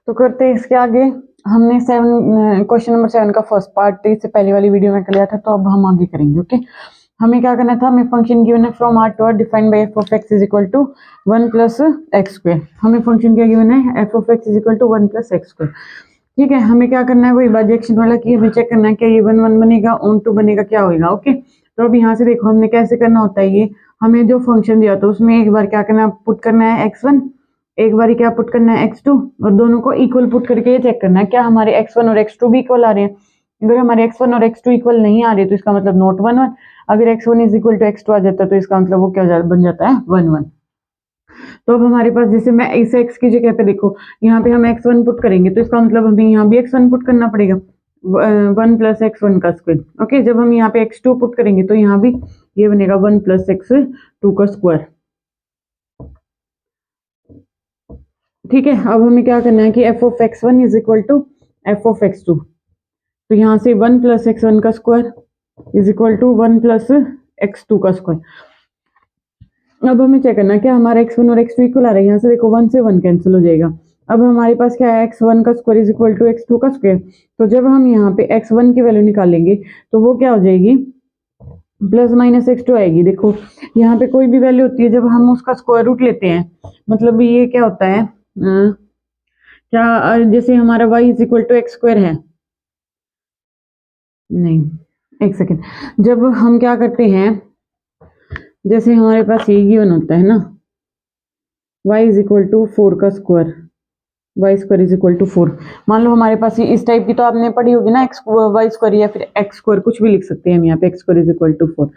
तो करते हैं इसके आगे। हमने क्वेश्चन नंबर 7 का फर्स्ट पार्ट इससे पहले वाली वीडियो में कर लिया था, तो अब हम आगे करेंगे। ओके, हमें क्या करना था, हमें फंक्शन गिवन है from R to R defined by f of x is equal to 1 plus x square. हमें फंक्शन क्या गिवन है, f of x is equal to 1 plus x square. ठीक है, हमें क्या करना है, वही बाइजेक्शन वाला की हमें चेक करना है क्या ये 1 1 बनेगा, ऑन टू बनेगा, क्या होगा। ओके, तो अब यहाँ से देखो हमने कैसे करना होता है, ये हमें जो फंक्शन दिया था उसमें एक बार क्या करना है, पुट करना है x1, एक बार क्या पुट करना है x2, और दोनों को इक्वल पुट करके ये चेक करना है क्या हमारे x1 और x2 भी इक्वल आ रहे हैं। अगर हमारे x1 और x2 इक्वल नहीं आ रहे तो इसका मतलब नॉट 1 1। अगर x1 is equal to x2 आ जाता है तो इसका मतलब वो क्या बन जाता है 1 1। तो अब हमारे पास जैसे मैं इस x की जगह पे देखो, यहाँ पे हम x1 पुट करेंगे तो इसका मतलब हमें यहाँ भी x1 पुट करना पड़ेगा, 1 प्लस x1 का स्क्वायर। ओके, जब हम यहाँ पे x2 पुट करेंगे तो यहाँ भी ये बनेगा 1 प्लस x2 का स्क्वायर। ठीक है, अब हमें क्या करना है कि f of x1 is equal to f of x2। तो यहाँ से 1 प्लस x1 का square is equal to 1 plus x2 का स्क्वायर। अब हमें क्या करना है, क्या हमारा x1 और x2 इक्वल आ रहा है, यहाँ से देखो 1 से 1 कैंसिल हो जाएगा। अब हमारे पास क्या है, x1 का square is equal to x2 का स्क्वायर। तो जब हम यहाँ पे x1 की वैल्यू निकालेंगे तो वो क्या हो जाएगी, प्लस माइनस x2 आएगी। देखो यहाँ पे कोई भी वैल्यू होती है जब हम उसका स्क्वायर रूट लेते हैं, मतलब ये क्या होता है, क्या जैसे हमारा y is equal to x square है, नहीं एक सेकेंड, जब हम क्या करते हैं, जैसे हमारे पास ये गिवन होता है ना, y इज इक्वल टू 4 का square, y square is equal to 4। मान लो हमारे पास इस टाइप की तो आपने पढ़ी होगी ना, एक्स वाई स्क्वायर या फिर एक्स स्क्वायर, कुछ भी लिख सकते हैं हम यहाँ पे, x square is equal to 4।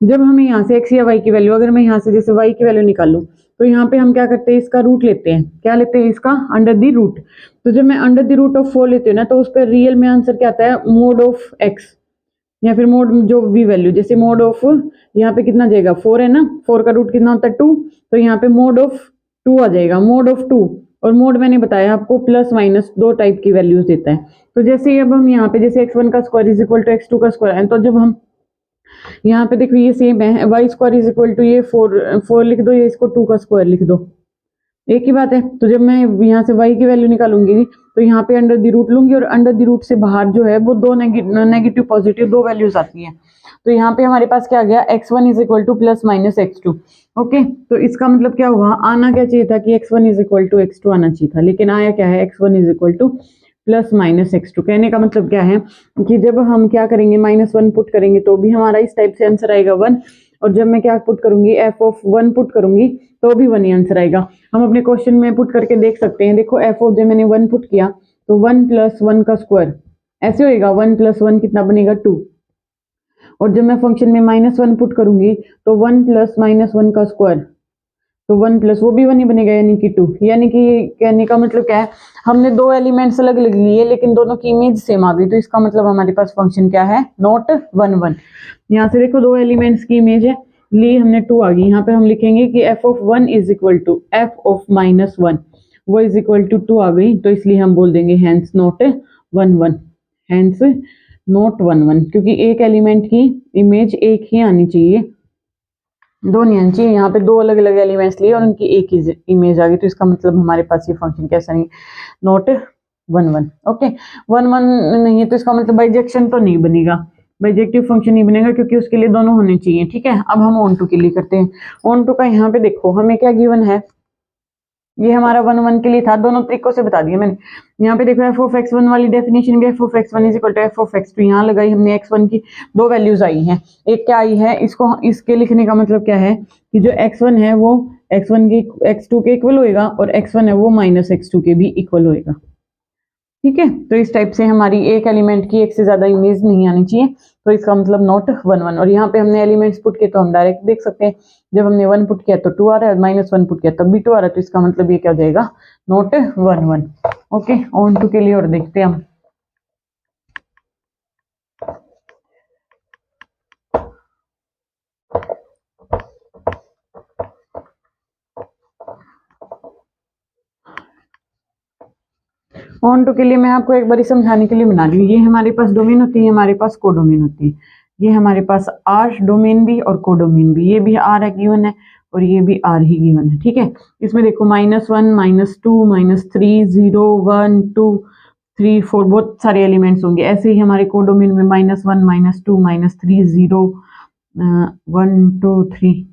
जब हमें यहाँ से एक्स या वाई की वैल्यू, अगर मैं यहाँ से जैसे वाई की वैल्यू निकालूं तो यहाँ पे हम क्या करते हैं, इसका रूट लेते हैं। क्या लेते हैं, इसका अंडर द रूट। तो जब मैं अंडर द रूट ऑफ 4 लेती हूँ ना, तो उस पर रियल में आंसर क्या आता है, मोड ऑफ एक्स, या फिर मोड जो भी वैल्यू, जैसे मोड ऑफ यहाँ पे कितना जाएगा 4 है ना, 4 का रूट कितना होता है 2, तो यहाँ पे मोड ऑफ 2 आ जाएगा, मोड ऑफ 2। और मोड मैंने बताया आपको प्लस माइनस दो टाइप की वैल्यूज देता है। तो जैसे अब हम यहाँ पे जैसे x1 का square is equal to x2 का स्क्वायर है, तो जब हम यहाँ पे देखो ये सेम है, y square is equal to ये 4 लिख दो, या इसको 2 का स्क्वायर लिख दो, एक ही बात है। तो जब मैं यहाँ से y की वैल्यू निकालूंगी तो यहाँ पे अंडर द रूट लूंगी, और अंडर द रूट से बाहर जो है वो दो नेगेटिव पॉजिटिव दो वैल्यूज आती हैं। तो यहाँ पे हमारे पास क्या आ गया, x1 is equal two plus minus x2। Okay, तो इसका मतलब क्या हुआ, आना क्या चाहिए था कि x1 is equal to x2 आना चाहिए था, लेकिन आया क्या है, x1 is equal two plus minus x2। कहने का मतलब क्या है कि जब हम क्या करेंगे, -1 पुट करेंगे तो भी हमारा इस टाइप से आंसर आएगा 1, और जब मैं क्या पुट करूंगी, एफ ऑफ 1 पुट करूंगी तो भी 1 ही आंसर आएगा। हम अपने क्वेश्चन में पुट करके देख सकते हैं, देखो एफ ऑफ, जब मैंने 1 पुट किया तो 1 प्लस 1 का स्क्वायर ऐसे होएगा, 1 प्लस 1 कितना बनेगा 2, और जब मैं फंक्शन में -1 पुट करूंगी तो 1 प्लस -1 का स्क्वायर, तो 1 प्लस वो भी 1 ही बनेगा, यानी कि 2। यानी कि कहने का मतलब क्या है, हमने दो एलिमेंट्स अलग अलग लिए लेकिन दोनों की इमेज सेम आ गई, तो इसका मतलब हमारे पास फंक्शन क्या है, नॉट 1 1। यहाँ से देखो दो एलिमेंट्स की इमेज है, ली हमने 2 आ गई, यहाँ पे हम लिखेंगे कि f of 1 is equal to f of -1, वो इज इक्वल टू 2 आ गई, तो इसलिए हम बोल देंगे हैंस नॉट 1 1, हैंस नॉट 1 1, क्योंकि एक एलिमेंट की इमेज एक ही आनी चाहिए, दो नहीं आनी चाहिए। यहाँ पे दो अलग अलग एलिमेंट्स लिए और उनकी एक ही इमेज आ गई, तो इसका मतलब हमारे पास ये फंक्शन कैसा नहीं, नॉट 1 1। ओके, 1 1 नहीं है तो इसका मतलब बाइजेक्शन तो नहीं बनेगा, बाइजेक्टिव फंक्शन नहीं बनेगा, क्योंकि उसके लिए दोनों होने चाहिए। ठीक है, अब हम ऑन टू के लिए करते हैं। ऑन टू का यहाँ पे देखो हमें क्या गिवन है, ये हमारा 1 1 के लिए था, दोनों तरीकों से बता दिया मैंने। यहाँ पे देखो एफ ऑफ x1 वाली डेफिनेशन भी f of x1 is equal to f of x2 यहाँ लगाई हमने, x1 की दो वैल्यूज आई हैं, एक क्या आई है, इसको इसके लिखने का मतलब क्या है कि जो x1 है वो x1 की x2 के इक्वल होएगा, और x1 है वो माइनस x2 के भी इक्वल होएगा। ठीक है, तो इस टाइप से हमारी एक एलिमेंट की एक से ज्यादा इमेज नहीं आनी चाहिए, तो इसका मतलब नॉट 1 1। और यहाँ पे हमने एलिमेंट्स पुट किए तो हम डायरेक्ट देख सकते हैं, जब हमने 1 पुट किया तो 2 आ रहा है, -1 पुट किया तब भी 2 आ रहा है, तो इसका मतलब ये क्या हो जाएगा, नॉट 1 1। ओके, ऑन टू के लिए और देखते हैं हम। ऑन टू के लिए मैं आपको एक बार समझाने के लिए बना रही हूँ, ये हमारे पास डोमेन होती है, हमारे पास कोडोमेन होती है। ये हमारे पास आर डोमेन भी और कोडोमेन भी, ये भी आर है गिवन है और ये भी आर ही गिवन है, ठीक है। इसमें देखो -1 -2 -3 0 1 2 3 4 बहुत सारे एलिमेंट्स होंगे। ऐसे ही हमारे कोडोमेन में -1 -2 -3 0 1 2 3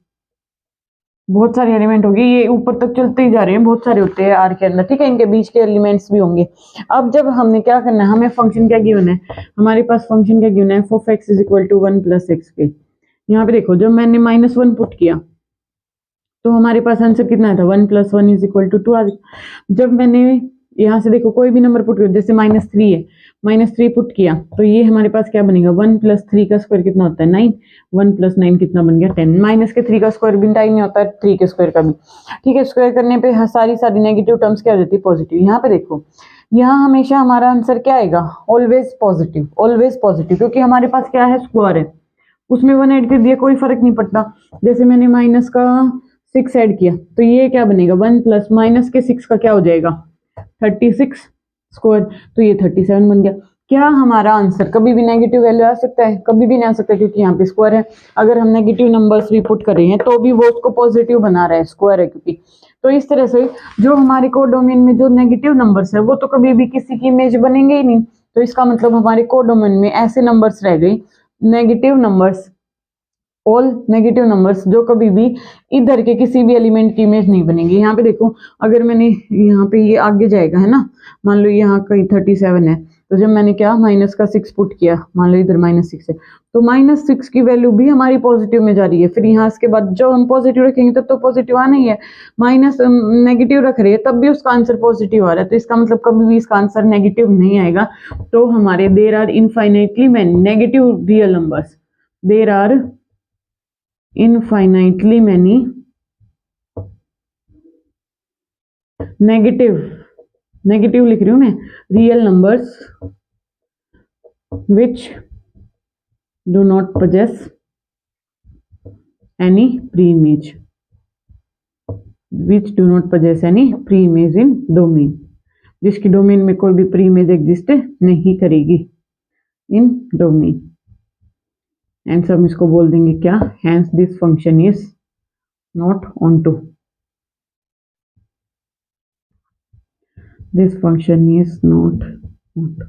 बहुत सारे एलिमेंट होंगे। ये ऊपर तक चलते ही जा रहे हैं, बहुत सारे होते हैं आर के अंदर, ठीक है। इनके बीच के एलिमेंट्स भी होंगे। अब जब हमने क्या करना है, हमें फंक्शन क्या गिवन है, हमारे पास फंक्शन क्या गिवन है, f(x) = 1 + x के। यहाँ पे देखो जब मैंने -1 पुट किया तो हमारे पास आंसर कितना था, 1 + 1 = 2। जब मैंने यहाँ से देखो कोई भी नंबर पुट किया, जैसे -3 है, -3 पुट किया तो ये हमारे पास क्या बनेगा, 1 + 3 का स्क्वायर कितना होता है 9, 1 + 9 कितना बन गया 10। -3 का स्क्वायर भी 9 होता है, 3 के स्क्वायर का भी, ठीक है। स्क्वायर करने पे सारी नेगेटिव टर्म्स क्या हो जाती है, पॉजिटिव। यहाँ पे देखो, यहाँ हमेशा हमारा आंसर क्या आएगा, ऑलवेज पॉजिटिव, ऑलवेज पॉजिटिव, क्योंकि हमारे पास क्या है, स्क्वायर है, उसमें 1 ऐड कर दिया, कोई फर्क नहीं पड़ता। जैसे मैंने -6 ऐड किया तो ये क्या बनेगा, 1 + -6 का क्या हो जाएगा 36 स्क्वायर, तो ये 37 बन गया। क्या हमारा आंसर कभी भी नेगेटिव वैल्यू आ सकता है, कभी भी नहीं आ सकता, क्योंकि यहाँ पे स्क्वायर है। अगर हम नेगेटिव नंबर्स भी पुट कर रहे हैं तो भी वो उसको पॉजिटिव बना रहा है, स्क्वायर है क्योंकि। तो इस तरह से जो हमारे कोडोमेन में जो नेगेटिव नंबर्स है वो तो कभी भी किसी की इमेज बनेंगे ही नहीं। तो इसका मतलब हमारे कोडोमेन में ऐसे नंबर्स रह गए, negative numbers, all negative numbers, जो कभी भी इधर के किसी भी एलिमेंट की इमेज नहीं बनेगी। यहाँ पे देखो, अगर मैंने यहाँ पे ये आगे जाएगा है ना, मान लो यहाँ कहीं 37 है, तो जब मैंने क्या -6 पुट किया, मान लो इधर -6 है, तो -6 की वैल्यू भी हमारी पॉजिटिव में जा रही है। फिर यहाँ इसके बाद जो हम पॉजिटिव रखेंगे तब तो पॉजिटिव आना ही है, माइनस नेगेटिव रख रहे हैं तब भी उसका आंसर पॉजिटिव आ रहा है, तो इसका मतलब कभी भी इसका आंसर नेगेटिव नहीं आएगा। तो हमारे there are infinitely many negative real numbers, there are infinitely many negative लिख रही हूं मैं, real numbers which do not possess any pre-image, which do not possess any pre-image in domain, जिसकी डोमेन में कोई भी प्री इमेज एग्जिस्ट नहीं करेगी इन डोमेन। एंड हम इसको बोल देंगे क्या, hence this function is not onto, this function is not onto.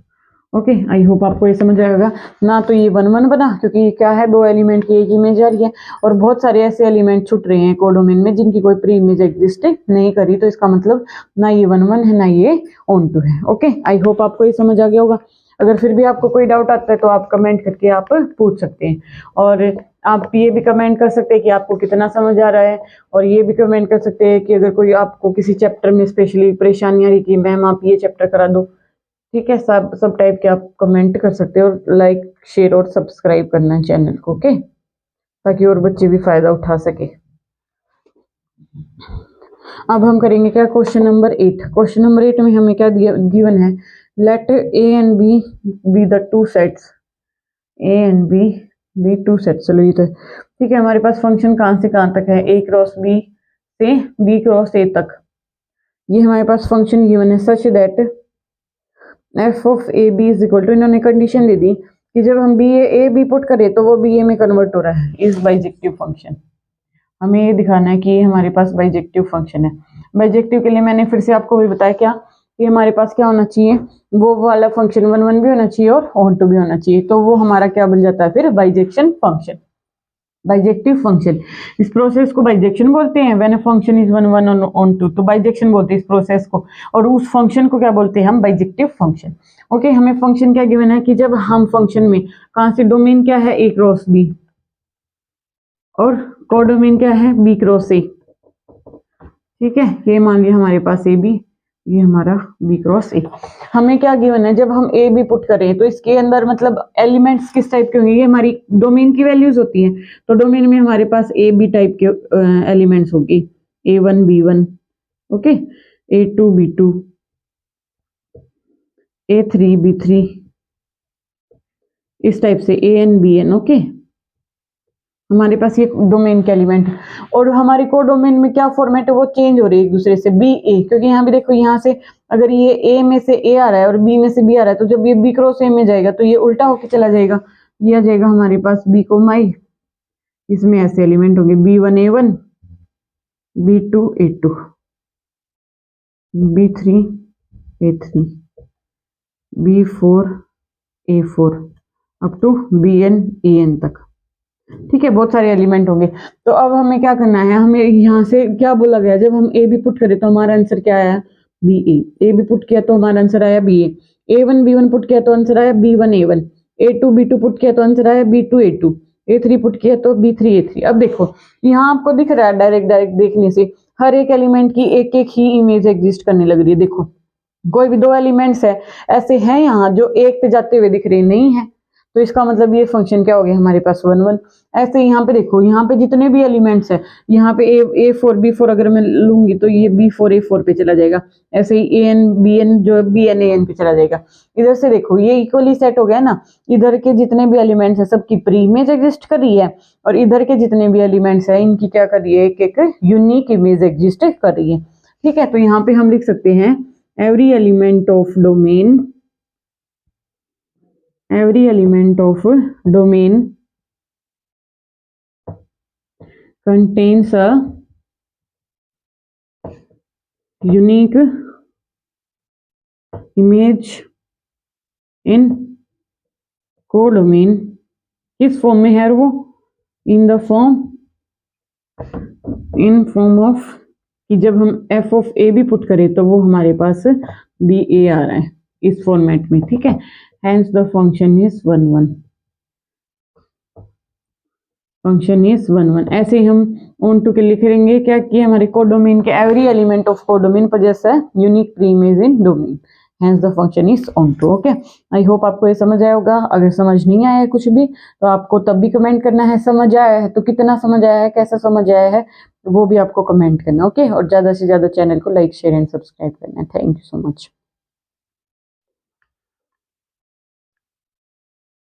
Okay, I hope आपको ये समझ आएगा ना। तो ये 1 1 बना, क्योंकि ये क्या है, 2 एलिमेंट की एक इमेज आ रही है, और बहुत सारे ऐसे एलिमेंट छूट रहे हैं कोडोमेन में जिनकी कोई प्री इमेज एग्जिस्ट नहीं करी, तो इसका मतलब ना ये 1 1 है ना ये ऑनटू है। ओके, आई होप आपको ये समझ आ गया होगा। अगर फिर भी आपको कोई डाउट आता है तो आप कमेंट करके आप पूछ सकते हैं, और आप ये भी कमेंट कर सकते हैं कि आपको कितना समझ आ रहा है, और ये भी कमेंट कर सकते हैं कि अगर कोई आपको किसी चैप्टर में स्पेशली परेशानी आ रही कि मैम आप ये चैप्टर करा दो, ठीक है। सब टाइप के आप कमेंट कर सकते हो, और लाइक शेयर और सब्सक्राइब करना है चैनल को, ओके, ताकि और बच्चे भी फायदा उठा सके। अब हम करेंगे क्या, क्वेश्चन नंबर 8। क्वेश्चन नंबर 8 में हमें क्या गिवन है, let A and B be the 2 sets, A and B be 2 sets. चलो ये तो ठीक है, हमारे पास फंक्शन कहाँ से कहाँ तक है, A क्रॉस B से B क्रॉस A तक। ये हमारे पास फंक्शन गिवन है such that f of A B is equal to, इन्होंने कंडीशन दे दी कि जब हम ए बी पुट करें तो वो बी ए में कन्वर्ट हो रहा है, इज बाइजेक्टिव फंक्शन। हमें ये दिखाना है कि ये हमारे पास बाइजेक्टिव फंक्शन है। बाइजेक्टिव के लिए मैंने फिर से आपको भी बताया क्या, कि हमारे पास क्या होना चाहिए, वो वाला फंक्शन 1 1 भी होना चाहिए और ऑन टू भी होना चाहिए, तो वो हमारा क्या बन जाता है फिर, बाइजेक्शन फंक्शन, बाइजेक्टिव फंक्शन। इस प्रोसेस को बाइजेक्शन बोलते हैं, when a function is 1 1 onto, तो बाइजेक्शन बोलते हैं इस प्रोसेस को, और उस फंक्शन को क्या बोलते हैं हम, बाइजेक्टिव फंक्शन। ओके, हमें फंक्शन क्या गिवन है कि जब हम फंक्शन में कहां से, डोमेन क्या है A क्रॉस B, और कोडोमेन क्या है B क्रॉस A, ठीक है। ये मान लिया हमारे पास A B, ये हमारा B क्रॉस A। हमें क्या गिवन है, जब हम A B पुट करें तो इसके अंदर मतलब एलिमेंट्स किस टाइप के होंगे, ये हमारी डोमेन की वैल्यूज होती हैं, तो डोमेन में हमारे पास A B टाइप के एलिमेंट्स होंगे, A1 B1, okay, A2 B2, A3 B3, इस टाइप से AN BN, ओके। हमारे पास ये डोमेन के एलिमेंट, और हमारे कोडोमेन में क्या फॉर्मेट है, वो चेंज हो रही है एक दूसरे से, बी ए, क्योंकि यहाँ भी देखो, यहाँ से अगर ये ए में से ए आ रहा है और बी में से बी आ रहा है, तो जब ये बी क्रॉस ए में जाएगा तो ये उल्टा होके चला जाएगा, ये आ जाएगा हमारे पास बी को माई, इसमें ऐसे एलिमेंट होंगे B1 A1, B2 A2, B3 A3, B4 A4 up to BN EN तक। ठीक है, बहुत सारे एलिमेंट होंगे। तो अब हमें क्या करना है, हमें यहाँ से क्या बोला गया, जब हम ए भी पुट करें तो हमारा आंसर क्या आया, बी ए भी पुट किया तो हमारा आंसर आया बी A1 B1 पुट किया तो आंसर आया B1 A1, A2 B2 put किया तो आंसर आया B2 A2, A3 पुट किया तो B3 A3। अब देखो यहाँ आपको दिख रहा है डायरेक्ट देखने से हर एक एलिमेंट की एक एक ही इमेज एग्जिस्ट करने लग रही है। देखो कोई भी दो एलिमेंट्स है ऐसे हैं यहाँ जो एक पे जाते हुए दिख रहे नहीं है, तो इसका मतलब ये फंक्शन क्या हो गया हमारे पास 1 1। ऐसे यहाँ पे देखो, यहाँ पे जितने भी एलिमेंट्स है, यहाँ पे A4 B4 अगर मैं लूंगी तो ये B4 A4 पे चला जाएगा, ऐसे ही AN BN जो BN AN पे चला जाएगा। इधर से देखो ये इक्वली सेट हो गया ना, इधर के जितने भी एलिमेंट्स है सबकी प्री इमेज एग्जिस्ट कर रही है और इधर के जितने भी एलिमेंट्स है इनकी क्या कर रही है, एक एक यूनिक इमेज एग्जिस्ट कर रही है। ठीक है, तो यहाँ पे हम लिख सकते हैं every element of domain contains a unique image in codomain। किस फॉर्म में है वो, इन फॉर्म ऑफ कि जब हम f ऑफ a भी पुट करें तो वो हमारे पास बी ए आ रहा है इस फॉर्मेट में। ठीक है, hence the function is 1 1, function is 1 1। ऐसे ही हम ऑन टू के लिखेंगे क्या कि हमारे कोडोमेन के every element of codomain possess है unique pre image in domain, hence the function is onto. Okay, I hope आपको ये समझ आया होगा। अगर समझ नहीं आया है कुछ भी तो आपको तब भी कमेंट करना है, समझ आया है तो कितना समझ आया है, कैसा समझ आया है वो भी आपको कमेंट करना। ओके, और ज़्यादा से ज़्यादा चैनल को लाइक शेयर एंड सब्सक्राइब करना है। Thank you so much.